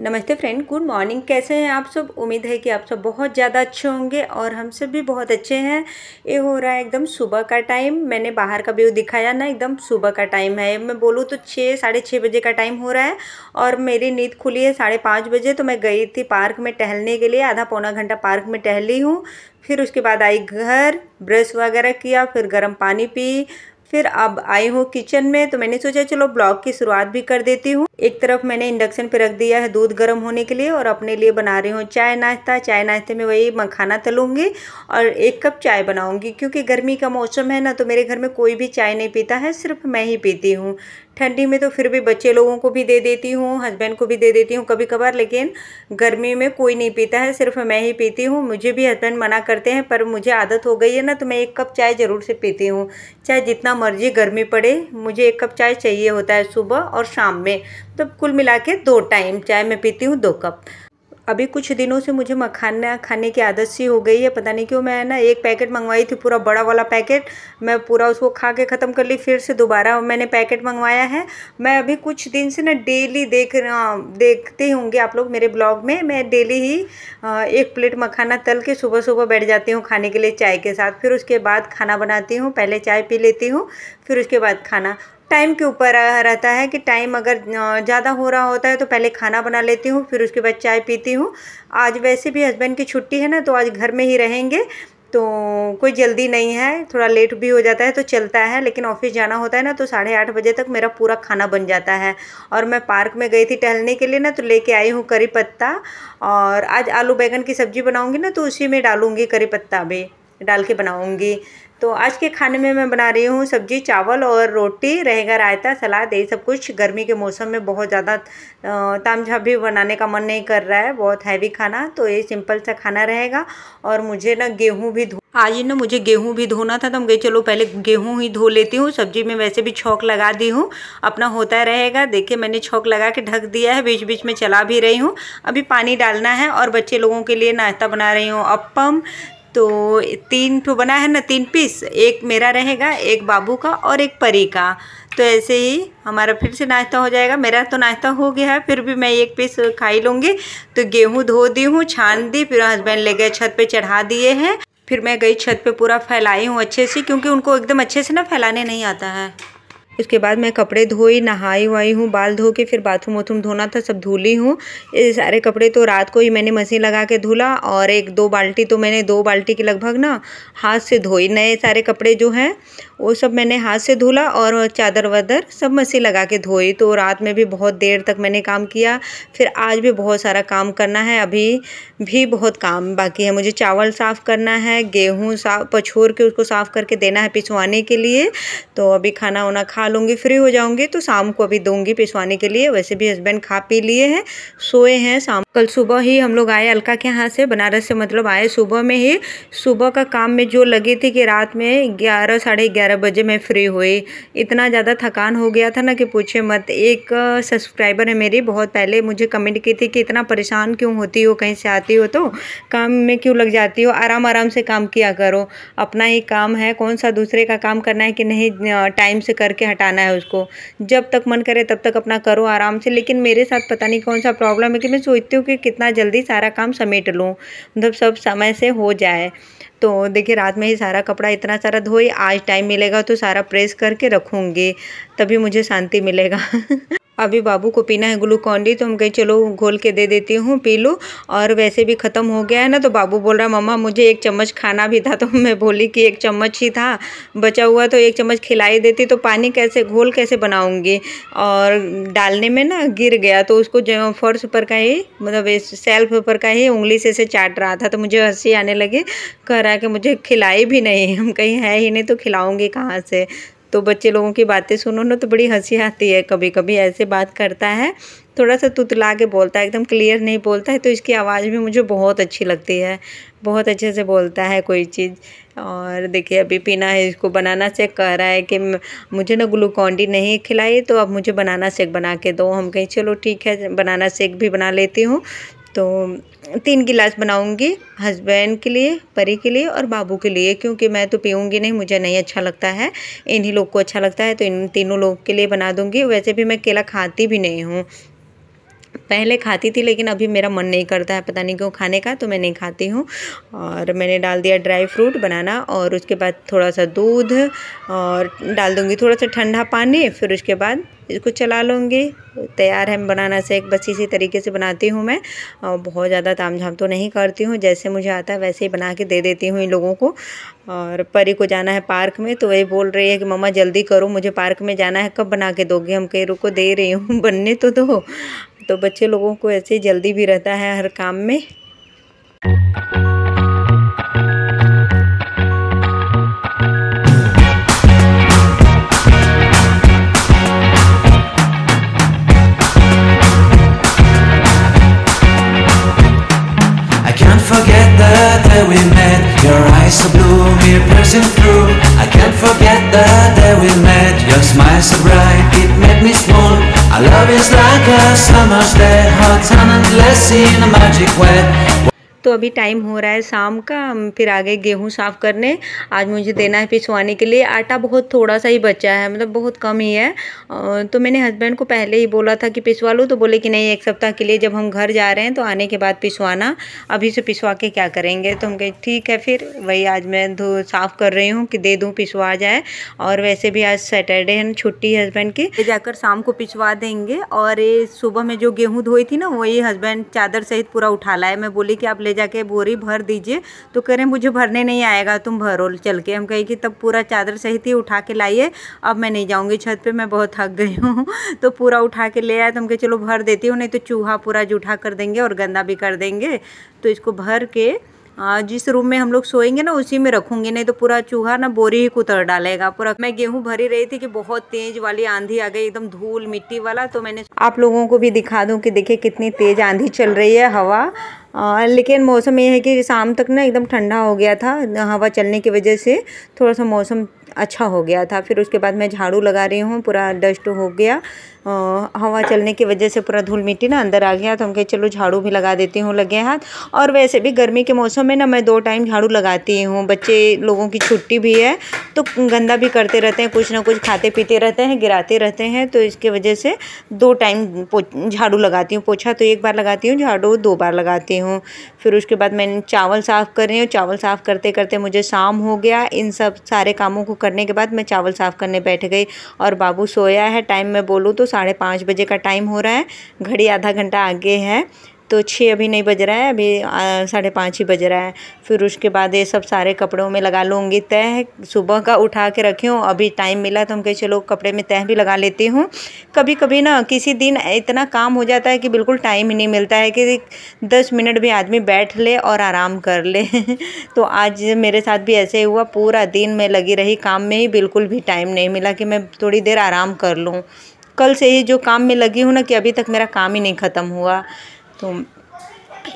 नमस्ते friend, good morning. कैसे हैं आप सब? उम्मीद है कि आप सब बहुत ज़्यादा अच्छे होंगे और हम सब भी बहुत अच्छे हैं। ये हो रहा है एकदम सुबह का टाइम। मैंने बाहर का व्यू दिखाया ना, एकदम सुबह का टाइम है। मैं बोलूँ तो 6-6:30 बजे का टाइम हो रहा है और मेरी नींद खुली है 5:30 बजे। तो मैं गई थी पार्क में टहलने के लिए, आधा पौना घंटा पार्क में टहली हूँ। फिर उसके बाद आई घर, ब्रश वगैरह किया, फिर गर्म पानी पी, फिर अब आई हूँ किचन में। तो मैंने सोचा चलो ब्लॉग की शुरुआत भी कर देती हूँ। एक तरफ मैंने इंडक्शन पे रख दिया है दूध गर्म होने के लिए और अपने लिए बना रही हूँ चाय नाश्ता। चाय नाश्ते में वही मखाना तलूँगी और 1 कप चाय बनाऊँगी, क्योंकि गर्मी का मौसम है ना, तो मेरे घर में कोई भी चाय नहीं पीता है, सिर्फ मैं ही पीती हूँ। ठंडी में तो फिर भी बच्चे लोगों को भी दे देती हूँ, हस्बैंड को भी दे देती हूँ कभी कभार, लेकिन गर्मी में कोई नहीं पीता है, सिर्फ मैं ही पीती हूँ। मुझे भी हस्बैंड मना करते हैं, पर मुझे आदत हो गई है ना, तो मैं 1 कप चाय ज़रूर से पीती हूँ। चाहे जितना मर्जी गर्मी पड़े, मुझे 1 कप चाय चाहिए होता है सुबह और शाम में। तो कुल मिला के 2 टाइम चाय मैं पीती हूँ, 2 कप। अभी कुछ दिनों से मुझे मखाना खाने की आदत सी हो गई है, पता नहीं क्यों। मैं ना 1 पैकेट मंगवाई थी, पूरा बड़ा वाला पैकेट, मैं पूरा उसको खा के ख़त्म कर ली। फिर से दोबारा मैंने पैकेट मंगवाया है। मैं अभी कुछ दिन से ना डेली देखते होंगे आप लोग मेरे ब्लॉग में, मैं डेली ही 1 प्लेट मखाना तल के सुबह सुबह बैठ जाती हूँ खाने के लिए चाय के साथ। फिर उसके बाद खाना बनाती हूँ, पहले चाय पी लेती हूँ, फिर उसके बाद खाना। टाइम के ऊपर रहता है कि टाइम अगर ज़्यादा हो रहा होता है तो पहले खाना बना लेती हूँ, फिर उसके बाद चाय पीती हूँ। आज वैसे भी हस्बैंड की छुट्टी है ना, तो आज घर में ही रहेंगे, तो कोई जल्दी नहीं है। थोड़ा लेट भी हो जाता है तो चलता है, लेकिन ऑफिस जाना होता है ना, तो 8:30 बजे तक मेरा पूरा खाना बन जाता है। और मैं पार्क में गई थी टहलने के लिए ना, तो लेके आई हूँ करी पत्ता, और आज आलू बैंगन की सब्ज़ी बनाऊँगी ना, तो उसी में डालूँगी करी पत्ता भी डाल के बनाऊँगी। तो आज के खाने में मैं बना रही हूँ सब्जी, चावल और रोटी, रहेगा रायता, सलाद, यही सब कुछ। गर्मी के मौसम में बहुत ज़्यादा तामझाम भी बनाने का मन नहीं कर रहा है, बहुत हैवी खाना, तो ये सिंपल सा खाना रहेगा। और मुझे ना गेहूँ भी आज ना मुझे गेहूँ भी धोना था, तो हम गए चलो पहले गेहूँ ही धो लेती हूँ। सब्जी में वैसे भी छौंक लगा दी हूँ, अपना होता रहेगा। देखिए मैंने छौंक लगा के ढक दिया है, बीच बीच में चला भी रही हूँ। अभी पानी डालना है और बच्चे लोगों के लिए नाश्ता बना रही हूँ, अप्पम। तो 3 तो बना है ना, 3 पीस, एक मेरा रहेगा, एक बाबू का और एक परी का। तो ऐसे ही हमारा फिर से नाश्ता हो जाएगा। मेरा तो नाश्ता हो गया है, फिर भी मैं 1 पीस खा ही लूँगी। तो गेहूँ धो दी हूँ, छान दी, फिर हस्बैंड ले गए छत पे चढ़ा दिए हैं। फिर मैं गई छत पे, पूरा फैलाई हूँ अच्छे से, क्योंकि उनको एकदम अच्छे से ना फैलाने नहीं आता है। उसके बाद मैं कपड़े धोई, नहाई वाई हूँ, बाल धो के फिर बाथरूम वाथरूम धोना था, सब धुली हूँ। ये सारे कपड़े तो रात को ही मैंने मशीन लगा के धुला, और 1-2 बाल्टी तो मैंने 2 बाल्टी के लगभग ना हाथ से धोई। नए सारे कपड़े जो हैं वो सब मैंने हाथ से धुला, और चादर वादर सब मशीन लगा के धोई। तो रात में भी बहुत देर तक मैंने काम किया। फिर आज भी बहुत सारा काम करना है, अभी भी बहुत काम बाकी है। मुझे चावल साफ़ करना है, गेहूँ पछोर के उसको साफ़ करके देना है पिसवाने के लिए। तो अभी खाना वाना खा लूँगी, फ्री हो जाऊँगी, तो शाम को अभी दूँगी पिसवाने के लिए। वैसे भी हस्बैंड खा पी लिए हैं, सोए हैं। कल सुबह ही हम लोग आए अलका के यहाँ से, बनारस से, मतलब आए सुबह में ही। सुबह का काम में जो लगी थी कि रात में 11 साढ़े 11 बजे मैं फ्री हुई। इतना ज़्यादा थकान हो गया था ना कि पूछे मत। एक सब्सक्राइबर है मेरी, बहुत पहले मुझे कमेंट की थी कि इतना परेशान क्यों होती हो, कहीं से आती हो तो काम में क्यों लग जाती हो, आराम आराम से काम किया करो। अपना ही काम है, कौन सा दूसरे का काम करना है कि नहीं, टाइम से करके हटाना है उसको। जब तक मन करे तब तक अपना करो आराम से। लेकिन मेरे साथ पता नहीं कौन सा प्रॉब्लम है कि मैं सोचती हूँ कि कितना जल्दी सारा काम समेट लूँ, मतलब सब समय से हो जाए। तो देखिए रात में ही सारा कपड़ा इतना सारा धोई, आज टाइम मिलेगा तो सारा प्रेस करके रखूँगी, तभी मुझे शांति मिलेगा। अभी बाबू को पीना है ग्लूकॉन-डी, तो हम कहीं चलो घोल के दे देती हूँ, पी लो। और वैसे भी ख़त्म हो गया है ना, तो बाबू बोल रहा है मम्मा मुझे 1 चम्मच खाना भी था। तो मैं बोली कि 1 चम्मच ही था, बचा हुआ तो 1 चम्मच खिलाई देती, तो पानी कैसे घोल कैसे बनाऊँगी। और डालने में ना गिर गया, तो उसको जो फर्श पर का ही, मतलब इस सेल्फ पर का ही उंगली से चाट रहा था। तो मुझे हंसी आने लगी, कह रहा है कि मुझे खिलाई भी नहीं, हम कहीं है ही नहीं तो खिलाऊँगी कहाँ से। तो बच्चे लोगों की बातें सुनो ना तो बड़ी हंसी आती है, कभी कभी ऐसे बात करता है, थोड़ा सा तुतला के बोलता है, एकदम क्लियर नहीं बोलता है। तो इसकी आवाज़ भी मुझे बहुत अच्छी लगती है, बहुत अच्छे से बोलता है कोई चीज़। और देखिए अभी पीना है इसको, बनाना शेक कह रहा है कि मुझे ना ग्लूकॉन-डी नहीं खिलाई, तो अब मुझे बनाना शेक बना के दो। हम कहीं चलो ठीक है बनाना शेक भी बना लेती हूँ। तो 3 गिलास बनाऊंगी, हस्बैंड के लिए, परी के लिए और बाबू के लिए, क्योंकि मैं तो पीऊँगी नहीं, मुझे नहीं अच्छा लगता है, इन्हीं लोग को अच्छा लगता है, तो इन तीनों लोग के लिए बना दूँगी। वैसे भी मैं केला खाती भी नहीं हूँ, पहले खाती थी लेकिन अभी मेरा मन नहीं करता है, पता नहीं क्यों खाने का, तो मैं नहीं खाती हूँ। और मैंने डाल दिया ड्राई फ्रूट बनाना, और उसके बाद थोड़ा सा दूध और डाल दूँगी थोड़ा सा ठंडा पानी, फिर उसके बाद इसको चला लूँगी। तैयार है बनाना शेक, बस इसी तरीके से बनाती हूँ मैं, और बहुत ज़्यादा तामझाम तो नहीं करती हूँ, जैसे मुझे आता है वैसे ही बना के दे देती हूँ इन लोगों को। और परी को जाना है पार्क में, तो वही बोल रही है कि मम्मा जल्दी करो, मुझे पार्क में जाना है, कब बना के दोगे? हम कहीं रुको, दे रही हूँ बनने तो दो। तो बच्चे लोगों को ऐसे ही जल्दी भी रहता है हर काम में। Forget the day we met. Your eyes so blue, me piercing through. I can't forget the day we met. Your smile so bright, it made me swoon. Our love is like a summer's day, hot and endless in a magic way. तो अभी time हो रहा है शाम का, फिर आगे गेहूँ साफ़ करने आज मुझे देना है पिसवाने के लिए। आटा बहुत थोड़ा सा ही बचा है, मतलब बहुत कम ही है। तो मैंने हस्बैंड को पहले ही बोला था कि पिसवा लो, तो बोले कि नहीं, 1 सप्ताह के लिए जब हम घर जा रहे हैं तो आने के बाद पिसवाना, अभी से पिसवा के क्या करेंगे। तो हम कहे ठीक है, फिर वही आज मैं साफ़ कर रही हूँ कि दे दूँ, पिसवा जाए। और वैसे भी आज सैटरडे है, छुट्टी है हस्बैंड की, जाकर शाम को पिसवा देंगे। और ये सुबह में जो गेहूँ धोई थी ना, वही हस्बैंड चादर सहित पूरा उठा लाए। मैं बोली कि आप ले जाके बोरी भर दीजिए, तो कह रहे हैं मुझे भरने नहीं आएगा, तुम भरो चल के। हम कहे कि तब पूरा चादर सहित ही उठा के लाइए, अब मैं नहीं जाऊंगी छत पे, मैं बहुत थक गई हूँ। तो पूरा उठा के ले आया, तो हम कहे चलो भर देती हूँ, नहीं तो चूहा पूरा जूठा कर देंगे और गंदा भी कर देंगे। तो इसको भर के जिस रूम में हम लोग सोएंगे ना उसी में रखूंगी, नहीं तो पूरा चूहा ना बोरी ही कुतर डालेगा पूरा। मैं गेहूं भरी रही थी कि बहुत तेज वाली आंधी आ गई, एकदम धूल मिट्टी वाला। तो मैंने आप लोगों को भी दिखा दूं कि देखिए कितनी तेज आंधी चल रही है, हवा। लेकिन मौसम ये है कि शाम तक ना एकदम ठंडा हो गया था, हवा चलने की वजह से थोड़ा सा मौसम अच्छा हो गया था। फिर उसके बाद मैं झाड़ू लगा रही हूँ, पूरा डस्ट हो गया, हवा चलने की वजह से पूरा धूल मिट्टी ना अंदर आ गया। तो हम कहे चलो झाड़ू भी लगा देती हूँ लगे हाथ। और वैसे भी गर्मी के मौसम में ना मैं 2 टाइम झाड़ू लगाती हूँ, बच्चे लोगों की छुट्टी भी है तो गंदा भी करते रहते हैं, कुछ ना कुछ खाते पीते रहते हैं, गिराते रहते हैं, तो इसके वजह से 2 टाइम झाड़ू लगाती हूँ। पोछा तो 1 बार लगाती हूँ, झाड़ू 2 बार लगाती हूँ। फिर उसके बाद मैं चावल साफ़ कर रही हूँ, चावल साफ़ करते करते मुझे शाम हो गया। इन सब सारे कामों को करने के बाद मैं चावल साफ़ करने बैठ गई, और बाबू सोया है। टाइम मैं बोलूँ तो 5:30 बजे का टाइम हो रहा है, घड़ी आधा घंटा आगे है, तो 6 अभी नहीं बज रहा है, अभी 5:30 ही बज रहा है। फिर उसके बाद ये सब सारे कपड़ों में लगा लूँगी तह। सुबह का उठा के रखी हूँ, अभी टाइम मिला तो हम कहे चलो कपड़े में तह भी लगा लेती हूँ। कभी कभी ना किसी दिन इतना काम हो जाता है कि बिल्कुल टाइम ही नहीं मिलता है कि 10 मिनट भी आदमी बैठ ले और आराम कर ले। तो आज मेरे साथ भी ऐसे हुआ, पूरा दिन मैं लगी रही काम में ही, बिल्कुल भी टाइम नहीं मिला कि मैं थोड़ी देर आराम कर लूँ। कल से ही जो काम में लगी हूँ ना, कि अभी तक मेरा काम ही नहीं ख़त्म हुआ। तो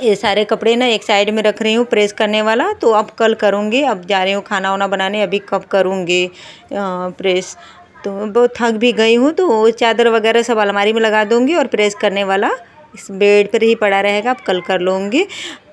ये सारे कपड़े ना एक साइड में रख रही हूँ प्रेस करने वाला, तो अब कल करूँगी। अब जा रही हूँ खाना वाना बनाने, अभी कब करूँगी प्रेस। तो बहुत थक भी गई हूँ, तो चादर वगैरह सब अलमारी में लगा दूँगी, और प्रेस करने वाला इस बेड पर ही पड़ा रहेगा, अब कल कर लूँगी।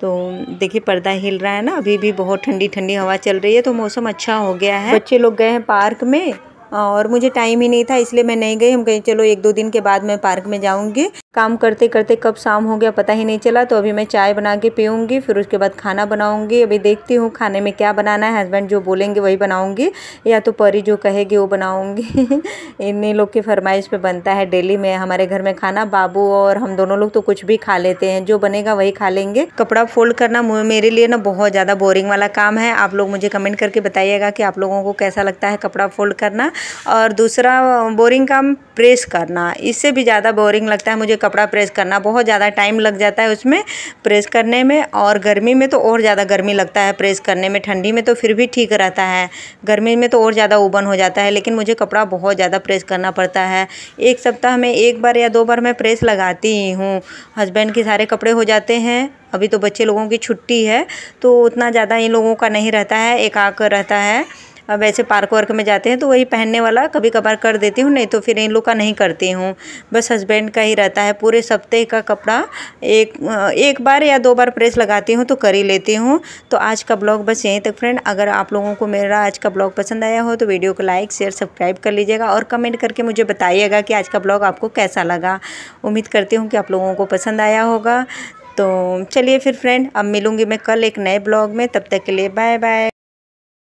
तो देखिए पर्दा हिल रहा है ना, अभी भी बहुत ठंडी ठंडी हवा चल रही है, तो मौसम अच्छा हो गया है। बच्चे लोग गए हैं पार्क में, और मुझे टाइम ही नहीं था इसलिए मैं नहीं गई। हम कहीं चलो 1-2 दिन के बाद मैं पार्क में जाऊंगी। काम करते करते कब शाम हो गया पता ही नहीं चला। तो अभी मैं चाय बना के पीऊँगी, फिर उसके बाद खाना बनाऊँगी। अभी देखती हूँ खाने में क्या बनाना है, हस्बैंड जो बोलेंगे वही बनाऊँगी, या तो परी जो कहेगी वो बनाऊँगी। इन्हीं लोग की फरमाइश पे बनता है डेली में हमारे घर में खाना। बाबू और हम दोनों लोग तो कुछ भी खा लेते हैं, जो बनेगा वही खा लेंगे। कपड़ा फोल्ड करना मेरे लिए ना बहुत ज़्यादा बोरिंग वाला काम है। आप लोग मुझे कमेंट करके बताइएगा कि आप लोगों को कैसा लगता है कपड़ा फोल्ड करना। और दूसरा बोरिंग काम प्रेस करना, इससे भी ज़्यादा बोरिंग लगता है मुझे कपड़ा प्रेस करना। बहुत ज़्यादा टाइम लग जाता है उसमें प्रेस करने में, और गर्मी में तो और ज़्यादा गर्मी लगता है प्रेस करने में। ठंडी में तो फिर भी ठीक रहता है, गर्मी में तो और ज़्यादा उबन हो जाता है। लेकिन मुझे कपड़ा बहुत ज़्यादा प्रेस करना पड़ता है। 1 सप्ताह में 1 बार या 2 बार मैं प्रेस लगाती ही हूँ। हस्बैंड के सारे कपड़े हो जाते हैं, अभी तो बच्चे लोगों की छुट्टी है तो उतना ज़्यादा इन लोगों का नहीं रहता है, एक आकर रहता है। वैसे पार्क वार्क में जाते हैं तो वही पहनने वाला कभी कभार कर देती हूँ, नहीं तो फिर इन लोग का नहीं करती हूँ। बस हस्बैंड का ही रहता है। पूरे सप्ताह का कपड़ा एक बार या 2 बार प्रेस लगाती हूँ तो कर ही लेती हूँ। तो आज का ब्लॉग बस यहीं तक फ्रेंड। अगर आप लोगों को मेरा आज का ब्लॉग पसंद आया हो तो वीडियो को लाइक शेयर सब्सक्राइब कर लीजिएगा और कमेंट करके मुझे बताइएगा कि आज का ब्लॉग आपको कैसा लगा। उम्मीद करती हूँ कि आप लोगों को पसंद आया होगा। तो चलिए फिर फ्रेंड, अब मिलूँगी मैं कल एक नए ब्लॉग में। तब तक के लिए बाय बाय।